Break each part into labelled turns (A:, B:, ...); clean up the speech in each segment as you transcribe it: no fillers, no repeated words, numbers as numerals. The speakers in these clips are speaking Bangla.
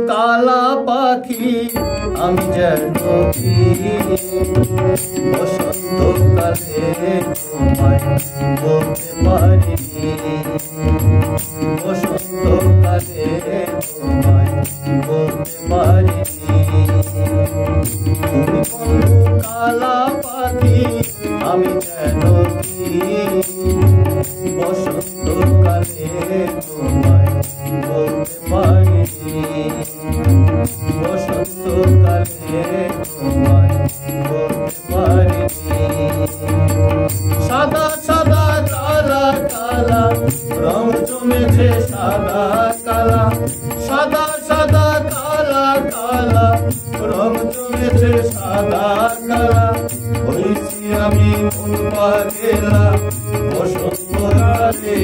A: কালা পাখি আমি যেন কি বসন্তকালে তোমায় বলতে পারিনি, বসন্তকালে তোমায় বলতে পারিনি। তুমি বন্ধু কালা পাখি আমি যেন কি বসন্তকালে তোমায় বলতে পারিনি, বসন্তকালে তোমায় বলতে পারিনি। সাদা সাদা কালা কালা রং জমেছে সাদা কালা, সাদা সাদা কালা কালা রং জমেছে সাদা কালা। হইছি আমি মন পাগলা বসন্তকালে,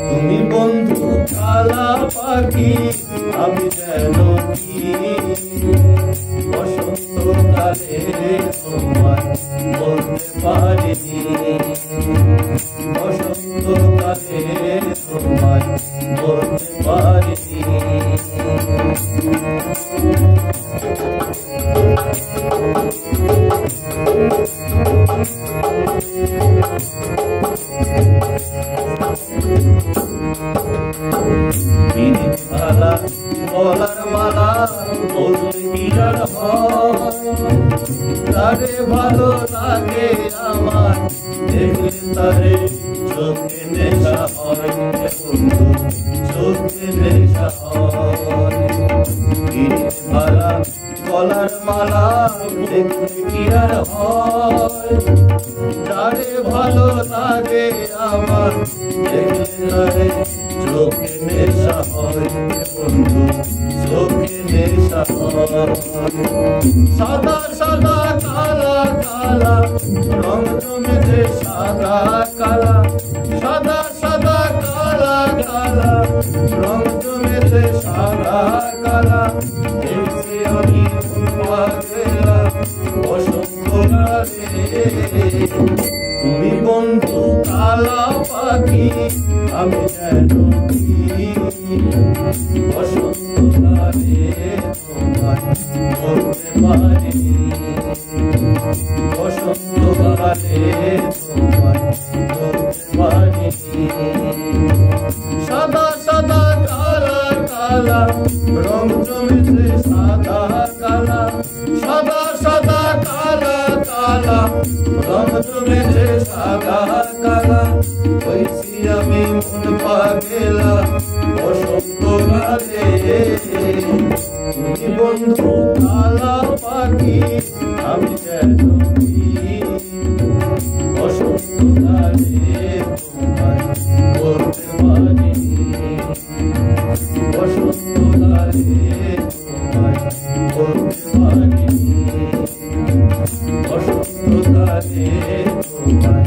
A: তুমি বন্ধু কালা পাখি আমি যেন কি বসন্তকালে তোমায় বলতে পারিনি, বসন্তকালে তোমায় বলতে পারিনি। মালা গলার মালা বলতে কি আর হয়, তারে ভালো লাগে আমার দেখলে তারে চোখে নেশা হয়, বন্ধু চোখে নেশা হয়। মালা গলার মালা দেখলে কি আর হয়, তারে ভালো লাগে আমার দেখলে তারে চোখে নেশা হয়, বন্ধু চোখে নেশা হয়। সাদা সাদা কালা কালা রং জমেছে সাদা কালা, সাদা সাদা কালা কালা রং জমেছে সাদা কালা। দেখছি আমি পাগলা বসন্তকালে, তুমি বন্ধু কালা পাখি আমি যেন কি বসন্তকালে তোমায় বলতে পারিনি, বসন্তকালে তোমায় বলতে পারিনি। সাদা সাদা কালা কালা রং জমেছে সাদা কালা, সাদা সাদা কালা কালা রং জমেছে সাদা কালা। হইছি আমি মন পাগলা বসন্তকালে, তুমি বন্ধু কালা পাখি আমি যেন কি বসন্তকালে তোমায় বলতে পারিনি, বসন্তকালে তোমায় বলতে পারিনি, বসন্তকালে তোমায়